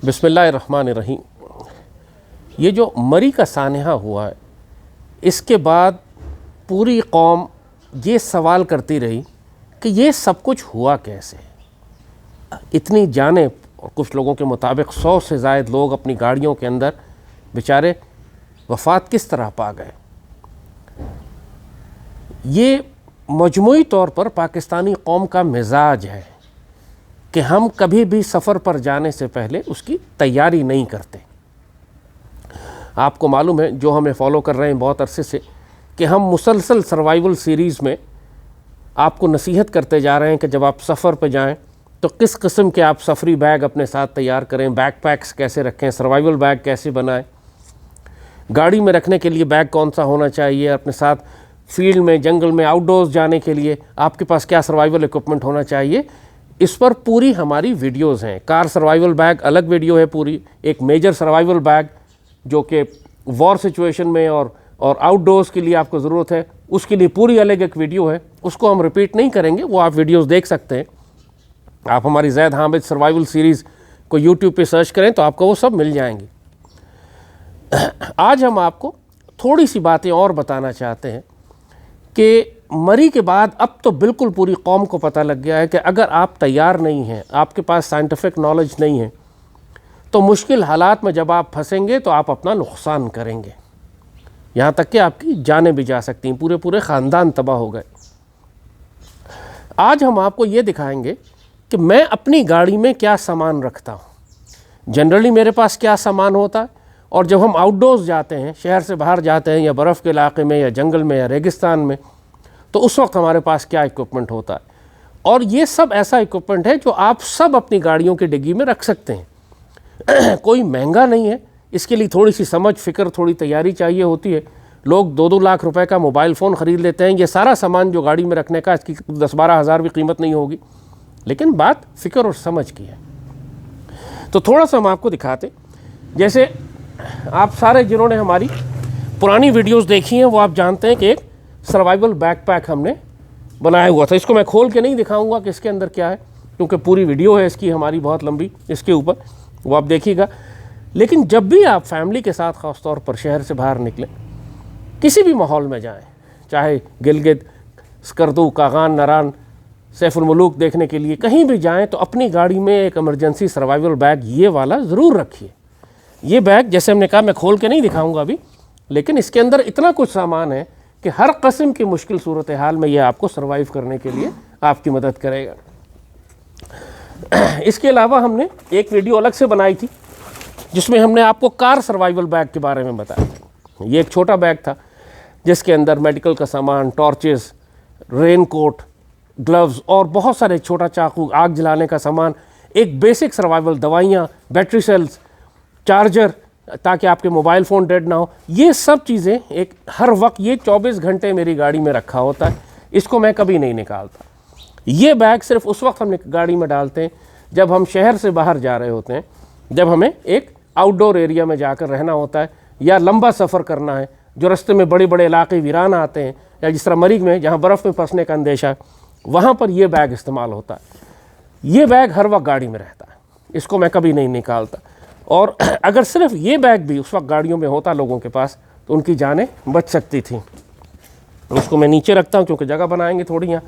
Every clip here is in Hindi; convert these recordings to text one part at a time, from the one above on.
बिस्मिल्लाहिर्रहमानिर्रहीम। ये जो मरी का सानहा हुआ है, इसके बाद पूरी कौम ये सवाल करती रही कि ये सब कुछ हुआ कैसे। इतनी जाने, और कुछ लोगों के मुताबिक 100 से ज़ायद लोग अपनी गाड़ियों के अंदर बेचारे वफ़ात किस तरह पा गए। ये मजमूई तौर पर पाकिस्तानी कौम का मिजाज है कि हम कभी भी सफ़र पर जाने से पहले उसकी तैयारी नहीं करते। आपको मालूम है, जो हमें फॉलो कर रहे हैं बहुत अरसे से, कि हम मुसलसल सर्वाइवल सीरीज़ में आपको नसीहत करते जा रहे हैं कि जब आप सफ़र पर जाएं तो किस किस्म के आप सफरी बैग अपने साथ तैयार करें, बैकपैक्स कैसे रखें, सर्वाइवल बैग कैसे बनाएं, गाड़ी में रखने के लिए बैग कौन सा होना चाहिए, अपने साथ फील्ड में, जंगल में, आउटडोर्स जाने के लिए आपके पास क्या सर्वाइवल इक्विपमेंट होना चाहिए। इस पर पूरी हमारी वीडियोज़ हैं। कार सर्वाइवल बैग अलग वीडियो है पूरी, एक मेजर सर्वाइवल बैग जो कि वॉर सिचुएशन में और आउटडोर्स के लिए आपको ज़रूरत है, उसके लिए पूरी अलग एक वीडियो है। उसको हम रिपीट नहीं करेंगे, वो आप वीडियोज़ देख सकते हैं। आप हमारी ज़ैद हामिद सर्वाइवल सीरीज़ को यूट्यूब पे सर्च करें तो आपको वो सब मिल जाएंगी। आज हम आपको थोड़ी सी बातें और बताना चाहते हैं कि मरी के बाद अब तो बिल्कुल पूरी कौम को पता लग गया है कि अगर आप तैयार नहीं हैं, आपके पास साइंटिफिक नॉलेज नहीं है, तो मुश्किल हालात में जब आप फंसेंगे तो आप अपना नुकसान करेंगे, यहाँ तक कि आपकी जानें भी जा सकती हैं, पूरे पूरे ख़ानदान तबाह हो गए। आज हम आपको ये दिखाएंगे कि मैं अपनी गाड़ी में क्या सामान रखता हूँ, जनरली मेरे पास क्या सामान होता है, और जब हम आउटडोर्स जाते हैं, शहर से बाहर जाते हैं या बर्फ़ के इलाके में या जंगल में या रेगिस्तान में, तो उस वक्त हमारे पास क्या इक्विपमेंट होता है। और ये सब ऐसा इक्विपमेंट है जो आप सब अपनी गाड़ियों की डिग्गी में रख सकते हैं। कोई महंगा नहीं है, इसके लिए थोड़ी सी समझ, फ़िक्र, थोड़ी तैयारी चाहिए होती है। लोग 2-2 लाख रुपए का मोबाइल फ़ोन ख़रीद लेते हैं। ये सारा सामान जो गाड़ी में रखने का, इसकी 10-12 हज़ार भी कीमत नहीं होगी, लेकिन बात फ़िक्र और समझ की है। तो थोड़ा सा हम आपको दिखाते, जैसे आप सारे जिन्होंने हमारी पुरानी वीडियोस देखी हैं वो आप जानते हैं कि एक सर्वाइवल बैकपैक हमने बनाया हुआ था। इसको मैं खोल के नहीं दिखाऊंगा कि इसके अंदर क्या है, क्योंकि पूरी वीडियो है इसकी हमारी बहुत लंबी इसके ऊपर, वो आप देखिएगा। लेकिन जब भी आप फैमिली के साथ ख़ास तौर पर शहर से बाहर निकलें, किसी भी माहौल में जाएँ, चाहे गिलगित, स्कर्दू, कागान, नरान, सैफुल मुलूक देखने के लिए कहीं भी जाएँ, तो अपनी गाड़ी में एक इमरजेंसी सर्वाइवल बैग ये वाला ज़रूर रखिए। ये बैग, जैसे हमने कहा, मैं खोल के नहीं दिखाऊंगा अभी, लेकिन इसके अंदर इतना कुछ सामान है कि हर किस्म की मुश्किल सूरत हाल में ये आपको सर्वाइव करने के लिए आपकी मदद करेगा। इसके अलावा हमने एक वीडियो अलग से बनाई थी जिसमें हमने आपको कार सर्वाइवल बैग के बारे में बताया। ये एक छोटा बैग था जिसके अंदर मेडिकल का सामान, टॉर्चेस, रेनकोट, ग्लव्स और बहुत सारे छोटा चाकू, आग जलाने का सामान, एक बेसिक सर्वाइवल, दवाइयाँ, बैटरी सेल्स, चार्जर ताकि आपके मोबाइल फ़ोन डेड ना हो, ये सब चीज़ें एक हर वक्त, ये 24 घंटे मेरी गाड़ी में रखा होता है। इसको मैं कभी नहीं निकालता। ये बैग सिर्फ उस वक्त हम गाड़ी में डालते हैं जब हम शहर से बाहर जा रहे होते हैं, जब हमें एक आउटडोर एरिया में जाकर रहना होता है या लंबा सफ़र करना है, जो रास्ते में बड़े बड़े इलाके वीरान आते हैं, या जिस तरह मरीग में जहाँ बर्फ़ में फंसने का अंदेशा है, वहाँ पर यह बैग इस्तेमाल होता है। ये बैग हर वक्त गाड़ी में रहता है, इसको मैं कभी नहीं निकालता। और अगर सिर्फ ये बैग भी उस वक्त गाड़ियों में होता लोगों के पास, तो उनकी जानें बच सकती थी। उसको मैं नीचे रखता हूँ क्योंकि जगह बनाएंगे थोड़ी यहाँ।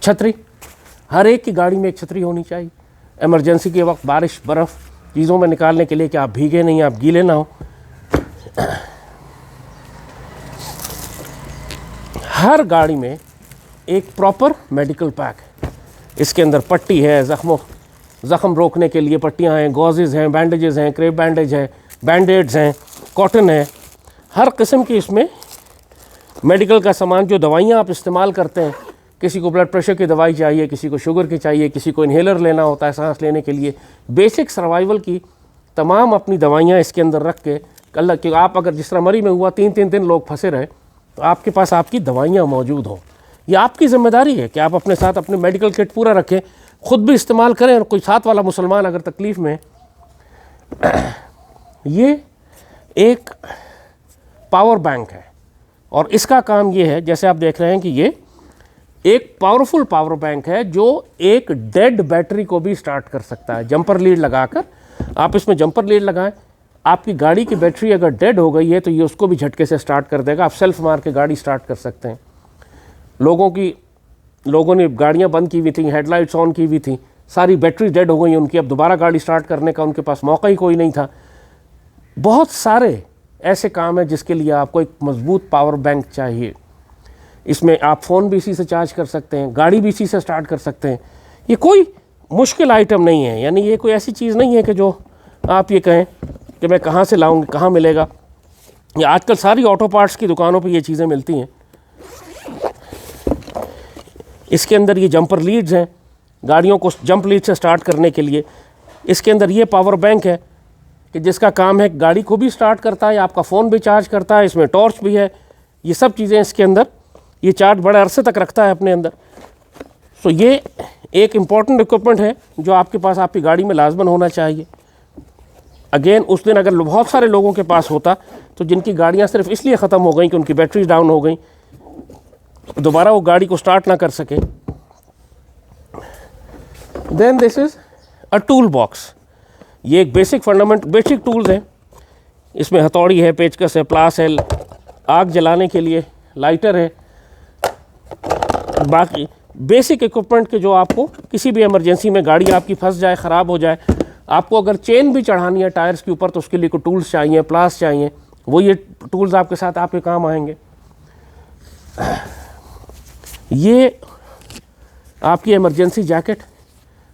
छतरी, हर एक की गाड़ी में एक छतरी होनी चाहिए, इमरजेंसी के वक्त बारिश, बर्फ़ चीज़ों में निकालने के लिए कि आप भीगे नहीं, आप गीले ना हो। हर गाड़ी में एक प्रॉपर मेडिकल पैक है। इसके अंदर पट्टी है, ज़ख़म रोकने के लिए पट्टियाँ हैं, गॉजेज़ हैं, बैंडेजेस हैं, क्रेप बैंडेज है, बैंडेड्स हैं, कॉटन है, हर किस्म की इसमें मेडिकल का सामान, जो दवाइयाँ आप इस्तेमाल करते हैं, किसी को ब्लड प्रेशर की दवाई चाहिए, किसी को शुगर की चाहिए, किसी को इन्हेलर लेना होता है सांस लेने के लिए, बेसिक सर्वाइवल की तमाम अपनी दवाइयाँ इसके अंदर रख के, कल कि आप अगर जिस तरह मरी में हुआ 3-3 दिन लोग फंसे रहे, तो आपके पास आपकी दवाइयाँ मौजूद हों। ये आपकी ज़िम्मेदारी है कि आप अपने साथ अपने मेडिकल किट पूरा रखें, ख़ुद भी इस्तेमाल करें, और कोई साथ वाला मुसलमान अगर तकलीफ़ में। ये एक पावर बैंक है और इसका काम ये है, जैसे आप देख रहे हैं कि ये एक पावरफुल पावर बैंक है जो एक डेड बैटरी को भी स्टार्ट कर सकता है। जंपर लीड लगाकर आप इसमें जंपर लीड लगाएं, आपकी गाड़ी की बैटरी अगर डेड हो गई है तो ये उसको भी झटके से स्टार्ट कर देगा। आप सेल्फ मार के गाड़ी स्टार्ट कर सकते हैं। लोगों ने गाड़ियां बंद की हुई थी, हेडलाइट्स ऑन की हुई थी, सारी बैटरी डेड हो गई उनकी, अब दोबारा गाड़ी स्टार्ट करने का उनके पास मौका ही कोई नहीं था। बहुत सारे ऐसे काम हैं जिसके लिए आपको एक मजबूत पावर बैंक चाहिए। इसमें आप फ़ोन भी इसी से चार्ज कर सकते हैं, गाड़ी भी इसी से स्टार्ट कर सकते हैं। ये कोई मुश्किल आइटम नहीं है, यानी ये कोई ऐसी चीज़ नहीं है कि जो आप ये कहें कि मैं कहाँ से लाऊंगी, कहाँ मिलेगा। ये आजकल सारी ऑटो पार्ट्स की दुकानों पे ये चीज़ें मिलती हैं। इसके अंदर ये जंपर लीड्स हैं गाड़ियों को जंप लीड से स्टार्ट करने के लिए। इसके अंदर ये पावर बैंक है कि जिसका काम है गाड़ी को भी स्टार्ट करता है, आपका फ़ोन भी चार्ज करता है, इसमें टॉर्च भी है, ये सब चीज़ें इसके अंदर, ये चार्ज बड़े अरसे तक रखता है अपने अंदर। सो ये एक इम्पॉर्टेंट इक्विपमेंट है जो आपके पास आपकी गाड़ी में लाजमन होना चाहिए। अगेन उस दिन अगर बहुत सारे लोगों के पास होता तो जिनकी गाड़ियाँ सिर्फ इसलिए ख़त्म हो गई कि उनकी बैटरी डाउन हो गई, दोबारा वो गाड़ी को स्टार्ट ना कर सके। Then this is a toolbox. ये एक बेसिक टूल्स हैं। इसमें हथौड़ी है, पेचकस है, प्लास है, आग जलाने के लिए लाइटर है, बाकी बेसिक इक्विपमेंट के जो आपको किसी भी इमरजेंसी में गाड़ी आपकी फंस जाए, ख़राब हो जाए, आपको अगर चेन भी चढ़ानी है टायर्स के ऊपर तो उसके लिए कोई टूल्स चाहिए, प्लास चाहिए, वो ये टूल्स आपके साथ आपके काम आएंगे। ये आपकी इमरजेंसी जैकेट,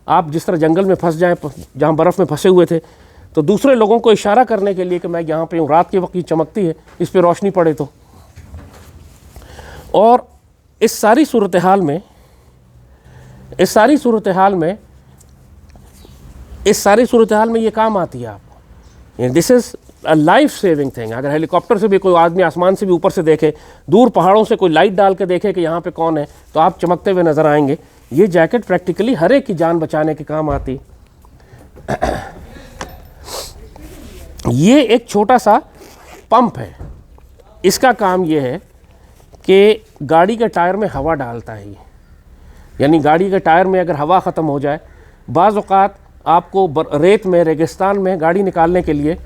आप जिस तरह जंगल में फंस जाएं, जहाँ बर्फ़ में फंसे हुए थे, तो दूसरे लोगों को इशारा करने के लिए कि मैं यहाँ पे हूँ, रात के वक्त ये चमकती है, इस पे रोशनी पड़े तो। और इस सारी सूरत हाल में ये काम आती है आपको। This is a life saving thing. अगर हेलीकॉप्टर से भी कोई आदमी आसमान से भी ऊपर से देखे, दूर पहाड़ों से कोई लाइट डाल के देखे कि यहाँ पे कौन है, तो आप चमकते हुए नज़र आएंगे। ये जैकेट प्रैक्टिकली हर एक की जान बचाने के काम आती। ये एक छोटा सा पंप है, इसका काम ये है कि गाड़ी के टायर में हवा डालता है। यानी गाड़ी के टायर में अगर हवा ख़त्म हो जाए, बाज़ औक़ात आपको रेत में, रेगिस्तान में गाड़ी निकालने के लिए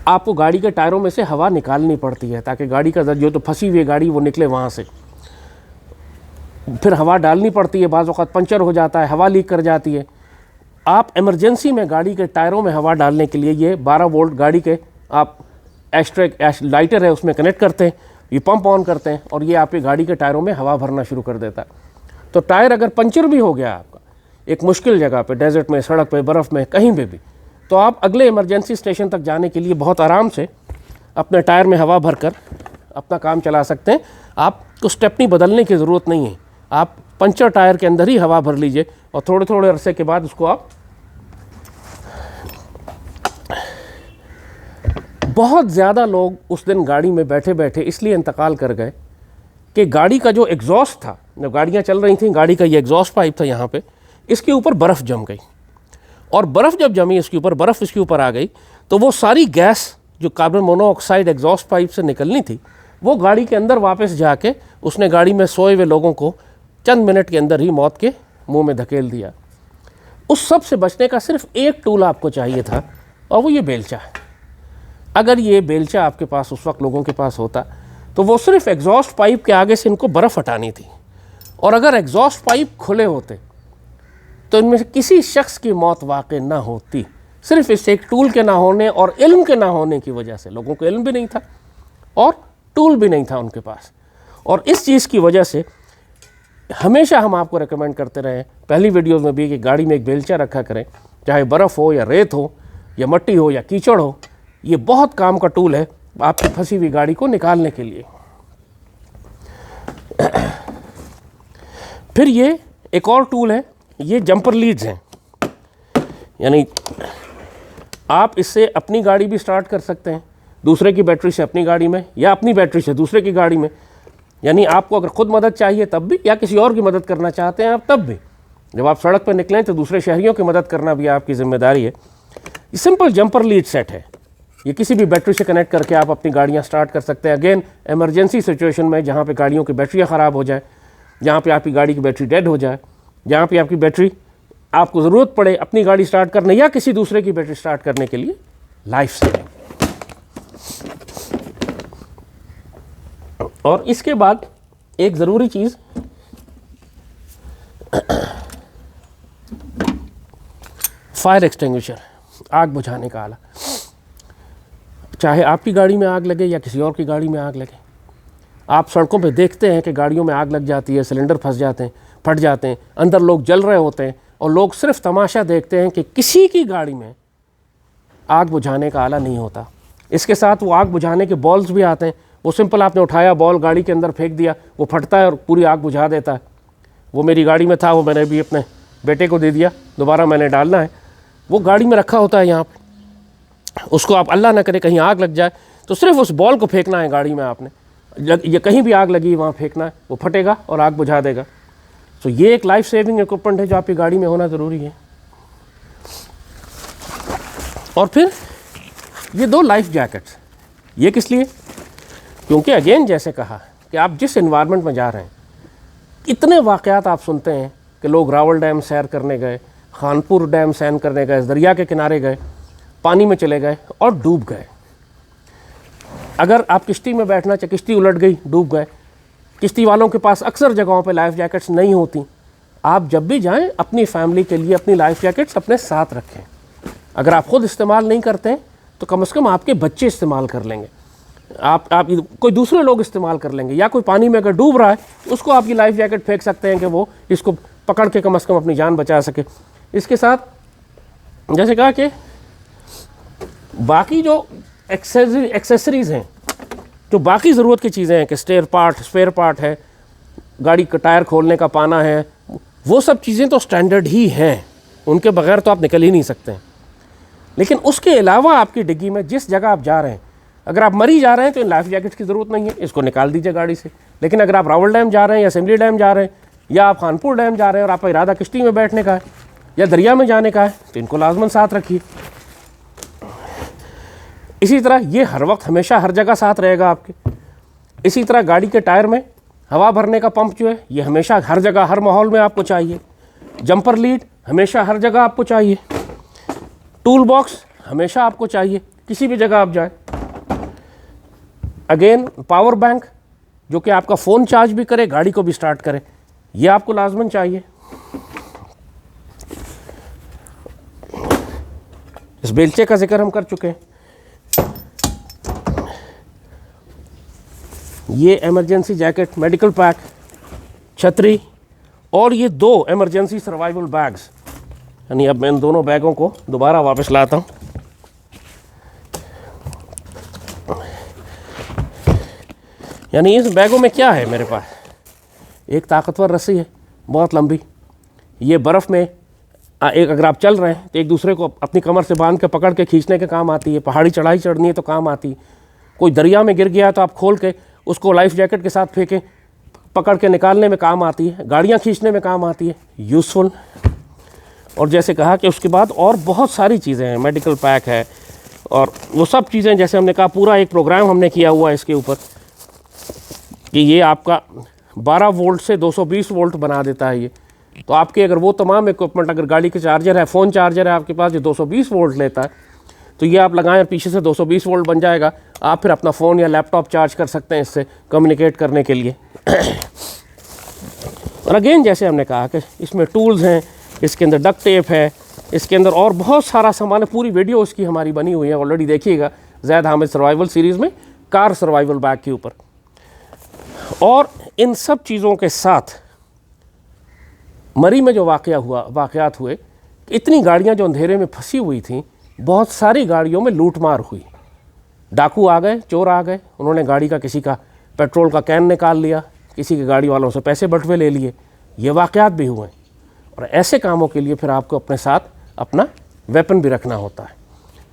आपको गाड़ी के टायरों में से हवा निकालनी पड़ती है ताकि गाड़ी का जो तो फंसी हुई गाड़ी वो निकले वहाँ से। फिर हवा डालनी पड़ती है, बाज़ औक़ात पंचर हो जाता है, हवा लीक कर जाती है। आप इमरजेंसी में गाड़ी के टायरों में हवा डालने के लिए ये 12 वोल्ट गाड़ी के आप लाइटर है उसमें कनेक्ट करते हैं, ये पंप ऑन करते हैं और ये आपकी गाड़ी के टायरों में हवा भरना शुरू कर देता है। तो टायर अगर पंचर भी हो गया आपका एक मुश्किल जगह पे, डेजर्ट में, सड़क पे, बर्फ़ में, कहीं पे भी, तो आप अगले इमरजेंसी स्टेशन तक जाने के लिए बहुत आराम से अपने टायर में हवा भरकर अपना काम चला सकते हैं। आपको स्टेपनी बदलने की ज़रूरत नहीं है, आप पंचर टायर के अंदर ही हवा भर लीजिए और थोड़े थोड़े अरसे के बाद उसको आप बहुत ज़्यादा लोग उस दिन गाड़ी में बैठे बैठे इसलिए इंतकाल कर गए कि गाड़ी का जो एग्जॉस्ट था, जब गाड़ियाँ चल रही थी, गाड़ी का ये एग्जॉस्ट पाइप था यहाँ पे, इसके ऊपर बर्फ़ जम गई और बर्फ़ जब जमी इसके ऊपर, बर्फ़ इसके ऊपर आ गई तो वो सारी गैस जो कार्बन मोनोऑक्साइड एग्जॉस्ट पाइप से निकलनी थी वो गाड़ी के अंदर वापस जाके उसने गाड़ी में सोए हुए लोगों को चंद मिनट के अंदर ही मौत के मुंह में धकेल दिया। उस सब से बचने का सिर्फ एक टूल आपको चाहिए था और वो ये बेलचा है। अगर ये बेलचा आपके पास उस वक्त लोगों के पास होता तो वो सिर्फ एग्जॉस्ट पाइप के आगे से इनको बर्फ़ हटानी थी, और अगर एग्जॉस्ट पाइप खुले होते तो इनमें से किसी शख्स की मौत वाक़ई ना होती, सिर्फ इस एक टूल के ना होने और इल्म के ना होने की वजह से। लोगों को इल्म भी नहीं था और टूल भी नहीं था उनके पास, और इस चीज़ की वजह से हमेशा हम आपको रेकमेंड करते रहे पहली वीडियोज़ में भी कि गाड़ी में एक बेलचा रखा करें, चाहे बर्फ़ हो या रेत हो या मट्टी हो या कीचड़ हो। ये बहुत काम का टूल है आपकी फंसी हुई गाड़ी को निकालने के लिए। फिर ये एक और टूल है, ये जंपर लीड्स हैं। यानी आप इससे अपनी गाड़ी भी स्टार्ट कर सकते हैं, दूसरे की बैटरी से अपनी गाड़ी में या अपनी बैटरी से दूसरे की गाड़ी में। यानी आपको अगर ख़ुद मदद चाहिए तब भी, या किसी और की मदद करना चाहते हैं आप तब भी, जब आप सड़क पर निकलें तो दूसरे शहरियों की मदद करना भी आपकी ज़िम्मेदारी है। ये सिंपल जंपर लीड सेट है, ये किसी भी बैटरी से कनेक्ट करके आप अपनी गाड़ियाँ स्टार्ट कर सकते हैं। अगेन इमरजेंसी सिचुएशन में जहाँ पे गाड़ियों की बैटरियाँ ख़राब हो जाए, जहाँ पे आपकी गाड़ी की बैटरी डेड हो जाए, जहाँ पे आपकी बैटरी आपको ज़रूरत पड़े अपनी गाड़ी स्टार्ट करने या किसी दूसरे की बैटरी स्टार्ट करने के लिए। Life saving. और इसके बाद एक ज़रूरी चीज़, फायर एक्सटिंग्विशर, आग बुझाने का आला। चाहे आपकी गाड़ी में आग लगे या किसी और की गाड़ी में आग लगे, आप सड़कों पे देखते हैं कि गाड़ियों में आग लग जाती है, सिलेंडर फंस जाते हैं, फट जाते हैं, अंदर लोग जल रहे होते हैं और लोग सिर्फ तमाशा देखते हैं कि किसी की गाड़ी में आग बुझाने का आला नहीं होता। इसके साथ वो आग बुझाने के बॉल्स भी आते हैं। वो सिंपल आपने उठाया, बॉल गाड़ी के अंदर फेंक दिया, वो फटता है और पूरी आग बुझा देता है। वो मेरी गाड़ी में था, वो मैंने भी अपने बेटे को दे दिया, दोबारा मैंने डालना है। वो गाड़ी में रखा होता है यहाँ पे, उसको आप अल्लाह ना करे कहीं आग लग जाए तो सिर्फ उस बॉल को फेंकना है गाड़ी में आपने, ये कहीं भी आग लगी वहाँ फेंकना है, वो फटेगा और आग बुझा देगा। तो ये एक लाइफ सेविंग इक्विपमेंट है जो आपकी गाड़ी में होना ज़रूरी है। और फिर ये 2 लाइफ जैकेट्स, ये किस लिए? क्योंकि अगेन जैसे कहा कि आप जिस एनवायरनमेंट में जा रहे हैं, इतने वाक़यात आप सुनते हैं कि लोग रावल डैम सैर करने गए, खानपुर डैम सैर करने गए, दरिया के किनारे गए, पानी में चले गए और डूब गए। अगर आप किश्ती में बैठना चाहे, किश्ती उलट गई, डूब गए। किश्ती वालों के पास अक्सर जगहों पे लाइफ जैकेट्स नहीं होती। आप जब भी जाएं अपनी फैमिली के लिए अपनी लाइफ जैकेट्स अपने साथ रखें। अगर आप खुद इस्तेमाल नहीं करते हैं तो कम से कम आपके बच्चे इस्तेमाल कर लेंगे, आप कोई दूसरे लोग इस्तेमाल कर लेंगे, या कोई पानी में अगर डूब रहा है उसको आपकी लाइफ जैकेट फेंक सकते हैं कि वो इसको पकड़ के कम से कम अपनी जान बचा सके। इसके साथ जैसे कहा कि बाकी जो एक्सेसरीज़ हैं, जो बाकी ज़रूरत की चीज़ें हैं कि स्पेयर पार्ट है, गाड़ी का टायर खोलने का पाना है, वो सब चीज़ें तो स्टैंडर्ड ही हैं, उनके बगैर तो आप निकल ही नहीं सकते हैं। लेकिन उसके अलावा आपकी डिग्गी में जिस जगह आप जा रहे हैं, अगर आप मरी जा रहे हैं तो इन लाइफ जैकेट्स की ज़रूरत नहीं है, इसको निकाल दीजिए गाड़ी से। लेकिन अगर आप रावल डैम जा रहे हैं या असेंबली डैम जा रहे हैं या आप खानपुर डैम जा रहे हैं और आपका इरादा किश्ती में बैठने का है या दरिया में जाने का है तो इनको लाजमन साथ रखिए। इसी तरह ये हर वक्त हमेशा हर जगह साथ रहेगा आपके। इसी तरह गाड़ी के टायर में हवा भरने का पंप जो है ये हमेशा हर जगह हर माहौल में आपको चाहिए। जंपर लीड हमेशा हर जगह आपको चाहिए। टूल बॉक्स हमेशा आपको चाहिए किसी भी जगह आप जाएं। अगेन पावर बैंक जो कि आपका फ़ोन चार्ज भी करे, गाड़ी को भी स्टार्ट करे, ये आपको लाजमन चाहिए। इस बेलचे का जिक्र हम कर चुके हैं। ये इमरजेंसी जैकेट, मेडिकल पैक, छतरी और ये 2 इमरजेंसी सर्वाइवल बैग्स। यानी अब मैं इन दोनों बैगों को दोबारा वापस लाता हूँ। यानी इस बैगों में क्या है मेरे पास? एक ताकतवर रस्सी है बहुत लंबी, ये बर्फ़ में अगर आप चल रहे हैं तो एक दूसरे को अपनी कमर से बांध के पकड़ के खींचने के काम आती है। पहाड़ी चढ़ाई चढ़नी है तो काम आती है। कोई दरिया में गिर गया तो आप खोल के उसको लाइफ जैकेट के साथ फेंकें, पकड़ के निकालने में काम आती है। गाड़ियाँ खींचने में काम आती है, यूज़फुल। और जैसे कहा कि उसके बाद और बहुत सारी चीज़ें हैं, मेडिकल पैक है और वो सब चीज़ें, जैसे हमने कहा पूरा एक प्रोग्राम हमने किया हुआ है इसके ऊपर कि ये आपका 12 वोल्ट से 220 वोल्ट बना देता है ये। तो आपके अगर वो तमाम इक्विपमेंट, अगर गाड़ी के चार्जर है, फ़ोन चार्जर है आपके पास जो 220 वोल्ट लेता है, तो ये आप लगाएं, पीछे से 220 वोल्ट बन जाएगा। आप फिर अपना फ़ोन या लैपटॉप चार्ज कर सकते हैं इससे कम्युनिकेट करने के लिए। और अगेन जैसे हमने कहा कि इसमें टूल्स हैं, इसके अंदर डक्ट टेप है, इसके अंदर और बहुत सारा सामान है। पूरी वीडियो उसकी हमारी बनी हुई है, ऑलरेडी देखिएगा ज़ैद हामिद सर्वाइवल सीरीज़ में, कार सर्वाइवल बैग के ऊपर। और इन सब चीज़ों के साथ मरी में जो वाक़यात हुए, इतनी गाड़ियाँ जो अंधेरे में फंसी हुई थीं, बहुत सारी गाड़ियों में लूटमार हुई। डाकू आ गए, चोर आ गए, उन्होंने गाड़ी का किसी का पेट्रोल का कैन निकाल लिया, किसी की गाड़ी वालों से पैसे बटवे ले लिए। ये वाक़यात भी हुए। और ऐसे कामों के लिए फिर आपको अपने साथ अपना वेपन भी रखना होता है।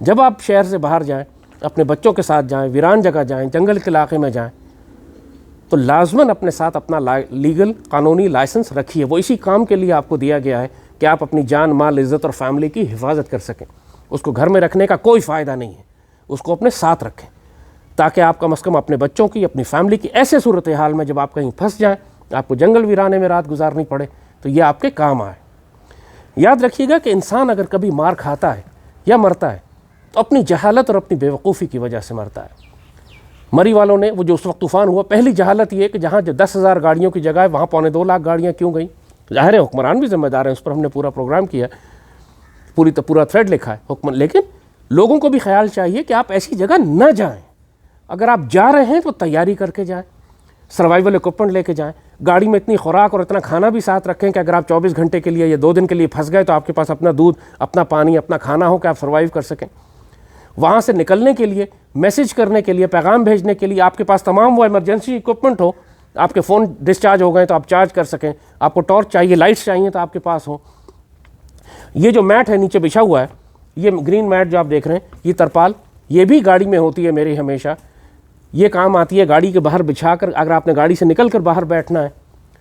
जब आप शहर से बाहर जाएं, अपने बच्चों के साथ जाएं, वीरान जगह जाएं, जंगल के इलाके में जाएं, तो लाजमन अपने साथ अपना लीगल कानूनी लाइसेंस रखिए। वो इसी काम के लिए आपको दिया गया है कि आप अपनी जान, माल, इज़्ज़त और फैमिली की हिफाजत कर सकें। उसको घर में रखने का कोई फ़ायदा नहीं है, उसको अपने साथ रखें ताकि आप कम से कम अपने बच्चों की, अपनी फैमिली की ऐसे सूरत हाल में जब आप कहीं फंस जाएं आपको जंगल वीराने में रात गुजारनी पड़े, तो ये आपके काम आए। याद रखिएगा कि इंसान अगर कभी मार खाता है या मरता है तो अपनी जहालत और अपनी बेवकूफ़ी की वजह से मरता है। मरी वालों ने, वो जो उस वक्त तूफ़ान हुआ, पहली जहालत ये कि जहाँ 10,000 गाड़ियों की जगह वहाँ 2.25 लाख गाड़ियाँ क्यों गई। ज़ाहिर है हुक्मरान भी जिम्मेदार हैं, उस पर हमने पूरा प्रोग्राम किया, पूरा थ्रेड लिखा है हुक्म। लेकिन लोगों को भी ख्याल चाहिए कि आप ऐसी जगह न जाएं। अगर आप जा रहे हैं तो तैयारी करके जाएं, सर्वाइवल इक्विपमेंट लेके जाएं, गाड़ी में इतनी खुराक और इतना खाना भी साथ रखें कि अगर आप 24 घंटे के लिए या 2 दिन के लिए फंस गए तो आपके पास अपना दूध, अपना पानी, अपना खाना हो कि आप सर्वाइव कर सकें। वहाँ से निकलने के लिए, मैसेज करने के लिए, पैगाम भेजने के लिए आपके पास तमाम वो इमरजेंसी इक्विपमेंट हो। आपके फ़ोन डिस्चार्ज हो गए तो आप चार्ज कर सकें, आपको टॉर्च चाहिए, लाइट्स चाहिए तो आपके पास हो। ये जो मैट है नीचे बिछा हुआ है, ये ग्रीन मैट जो आप देख रहे हैं, ये तरपाल, ये भी गाड़ी में होती है मेरी हमेशा। ये काम आती है गाड़ी के बाहर बिछाकर, अगर आपने गाड़ी से निकल कर बाहर बैठना है,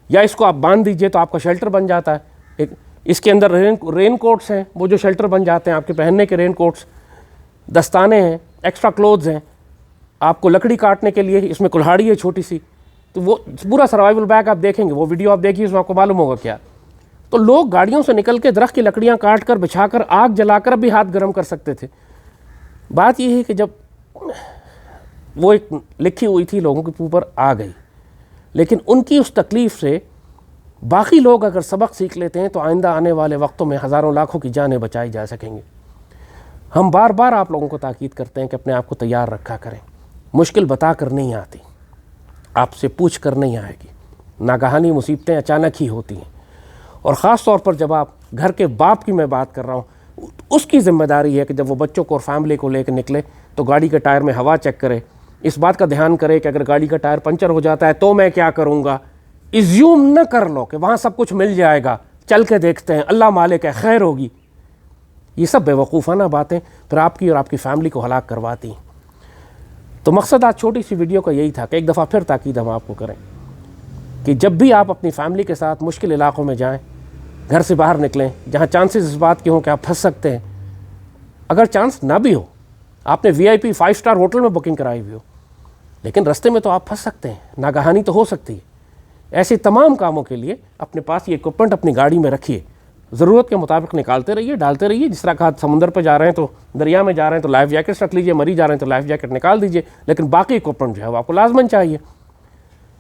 या इसको आप बांध दीजिए तो आपका शेल्टर बन जाता है। एक इसके अंदर रेन कोट्स हैं, वो जो शेल्टर बन जाते हैं आपके पहनने के रेन कोट्स, दस्ताने हैं, एक्स्ट्रा क्लोथ्स हैं। आपको लकड़ी काटने के लिए इसमें कुल्हाड़ी है छोटी सी, तो वो पूरा सर्वाइवल बैग आप देखेंगे, वो वीडियो आप देखिए, उसमें आपको मालूम होगा क्या। तो लोग गाड़ियों से निकल के दरख्त की लकड़ियाँ काट कर, बिछाकर, आग जलाकर भी हाथ गर्म कर सकते थे। बात यह है कि जब वो एक लिखी हुई थी लोगों के ऊपर आ गई, लेकिन उनकी उस तकलीफ़ से बाकी लोग अगर सबक सीख लेते हैं तो आइंदा आने वाले वक्तों में हज़ारों लाखों की जानें बचाई जा सकेंगी। हम बार बार आप लोगों को ताकीद करते हैं कि अपने आप को तैयार रखा करें। मुश्किल बता कर नहीं आती, आपसे पूछ कर नहीं आएगी। नागहानी मुसीबतें अचानक ही होती हैं, और ख़ास तौर पर जब आप घर के बाप की मैं बात कर रहा हूँ, उसकी ज़िम्मेदारी है कि जब वो बच्चों को और फैमिली को लेकर निकले तो गाड़ी के टायर में हवा चेक करे, इस बात का ध्यान करे कि अगर गाड़ी का टायर पंचर हो जाता है तो मैं क्या करूँगा। इज्यूम न कर लो कि वहाँ सब कुछ मिल जाएगा, चल के देखते हैं, अल्लाह मालिक है, खैर होगी। ये सब बेवकूफ़ाना बातें फिर आपकी और आपकी फैमिली को हलाक करवाती हैं। तो मकसद आज छोटी सी वीडियो का यही था कि एक दफ़ा फिर ताकीद हम आपको करें कि जब भी आप अपनी फैमिली के साथ मुश्किल इलाकों में जाएं, घर से बाहर निकलें जहाँ चांसेस इस बात के हों कि आप फंस सकते हैं। अगर चांस ना भी हो, आपने VIP 5 स्टार होटल में बुकिंग कराई हुई हो, लेकिन रास्ते में तो आप फंस सकते हैं, नागहानी तो हो सकती है। ऐसे तमाम कामों के लिए अपने पास ये इक्विपमेंट अपनी गाड़ी में रखिए, ज़रूरत के मुताबिक निकालते रहिए, डालते रहिए। जिस तरह कहा समुंदर पर जा रहे हैं तो, दरिया में जा रहे हैं तो लाइफ जैकेट्स रख लीजिए, मरी जा रहे हैं तो लाइफ जैकेट निकाल दीजिए, लेकिन बाकी इक्विपमेंट जो है वो आपको लाजमन चाहिए।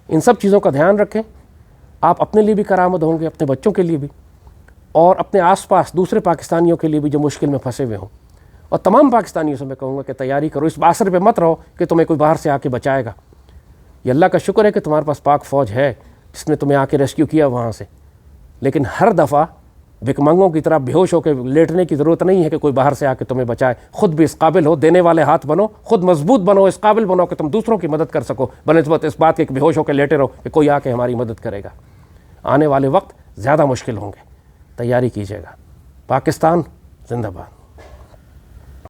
इन सब चीज़ों का ध्यान रखें, आप अपने लिए भी करामद होंगे, अपने बच्चों के लिए भी, और अपने आसपास दूसरे पाकिस्तानियों के लिए भी जो मुश्किल में फंसे हुए हों। और तमाम पाकिस्तानियों से मैं कहूँगा कि तैयारी करो, इस आसर पे मत रहो कि तुम्हें कोई बाहर से आके बचाएगा। ये अल्लाह का शुक्र है कि तुम्हारे पास पाक फ़ौज है जिसने तुम्हें आके रेस्क्यू किया वहाँ से, लेकिन हर दफ़ा भिकमंगों की तरह बेहोश होकर लेटने की ज़रूरत नहीं है कि कोई बाहर से आके तुम्हें बचाए। खुद भी इस काबिल हो, देने वाले हाथ बनो, खुद मजबूत बनो, इस काबिल बनो कि तुम दूसरों की मदद कर सको, बनस्बत इस बात के कि बेहोश होकर लेटे रहो कि कोई आके हमारी मदद करेगा। आने वाले वक्त ज़्यादा मुश्किल होंगे, तैयारी कीजिएगा। पाकिस्तान जिंदाबाद।